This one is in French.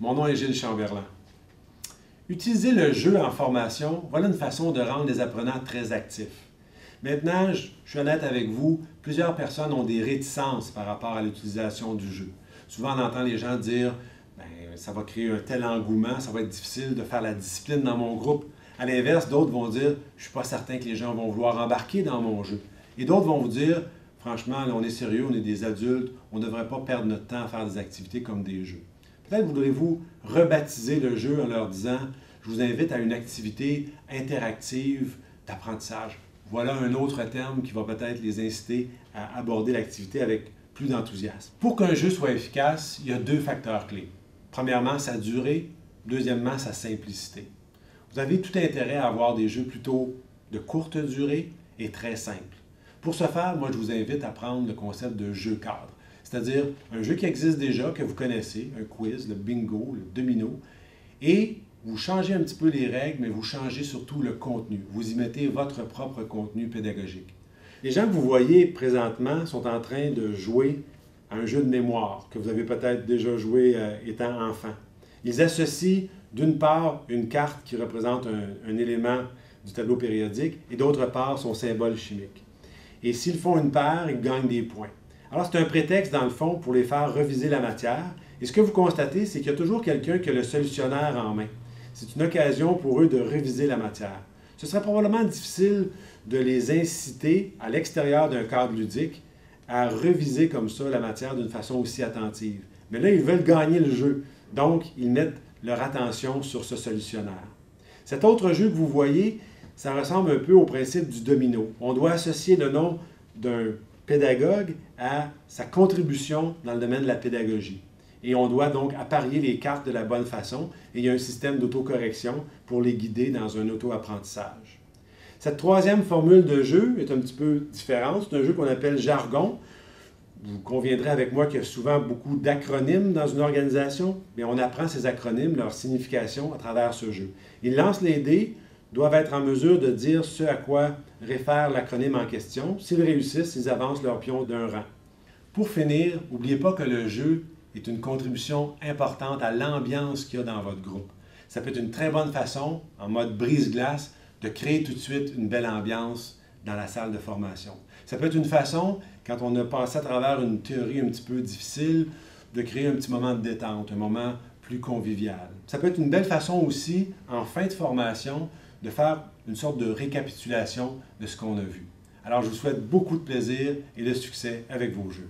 mon nom est Gilles Chamberlain. Utiliser le jeu en formation, voilà une façon de rendre les apprenants très actifs. Maintenant, je suis honnête avec vous, plusieurs personnes ont des réticences par rapport à l'utilisation du jeu. Souvent, on entend les gens dire « ça va créer un tel engouement, ça va être difficile de faire la discipline dans mon groupe ». À l'inverse, d'autres vont dire « je ne suis pas certain que les gens vont vouloir embarquer dans mon jeu ». Et d'autres vont vous dire « franchement, là, on est sérieux, on est des adultes, on ne devrait pas perdre notre temps à faire des activités comme des jeux ». Peut-être voudrez-vous rebaptiser le jeu en leur disant « je vous invite à une activité interactive d'apprentissage ». Voilà un autre terme qui va peut-être les inciter à aborder l'activité avec plus d'enthousiasme. Pour qu'un jeu soit efficace, il y a deux facteurs clés. Premièrement, sa durée. Deuxièmement, sa simplicité. Vous avez tout intérêt à avoir des jeux plutôt de courte durée et très simples. Pour ce faire, moi, je vous invite à prendre le concept de jeu cadre, c'est-à-dire un jeu qui existe déjà, que vous connaissez, un quiz, le bingo, le domino, et vous changez un petit peu les règles, mais vous changez surtout le contenu. Vous y mettez votre propre contenu pédagogique. Les gens que vous voyez présentement sont en train de jouer à un jeu de mémoire que vous avez peut-être déjà joué étant enfant. Ils associent d'une part une carte qui représente un élément du tableau périodique et d'autre part son symbole chimique. Et s'ils font une paire, ils gagnent des points. Alors c'est un prétexte dans le fond pour les faire reviser la matière. Et ce que vous constatez, c'est qu'il y a toujours quelqu'un qui a le solutionnaire en main. C'est une occasion pour eux de réviser la matière. Ce serait probablement difficile de les inciter à l'extérieur d'un cadre ludique à reviser comme ça la matière d'une façon aussi attentive. Mais là, ils veulent gagner le jeu. Donc, ils mettent leur attention sur ce solutionnaire. Cet autre jeu que vous voyez, ça ressemble un peu au principe du domino. On doit associer le nom d'un pédagogue à sa contribution dans le domaine de la pédagogie. Et on doit donc apparier les cartes de la bonne façon et il y a un système d'autocorrection pour les guider dans un auto-apprentissage. Cette troisième formule de jeu est un petit peu différente. C'est un jeu qu'on appelle jargon. Vous conviendrez avec moi qu'il y a souvent beaucoup d'acronymes dans une organisation, mais on apprend ces acronymes, leur signification à travers ce jeu. Ils lancent les dés, doivent être en mesure de dire ce à quoi réfère l'acronyme en question. S'ils réussissent, ils avancent leur pion d'un rang. Pour finir, n'oubliez pas que le jeu est une contribution importante à l'ambiance qu'il y a dans votre groupe. Ça peut être une très bonne façon, en mode brise-glace, de créer tout de suite une belle ambiance dans la salle de formation. Ça peut être une façon, quand on a passé à travers une théorie un petit peu difficile, de créer un petit moment de détente, un moment plus convivial. Ça peut être une belle façon aussi, en fin de formation, de faire une sorte de récapitulation de ce qu'on a vu. Alors, je vous souhaite beaucoup de plaisir et de succès avec vos jeux.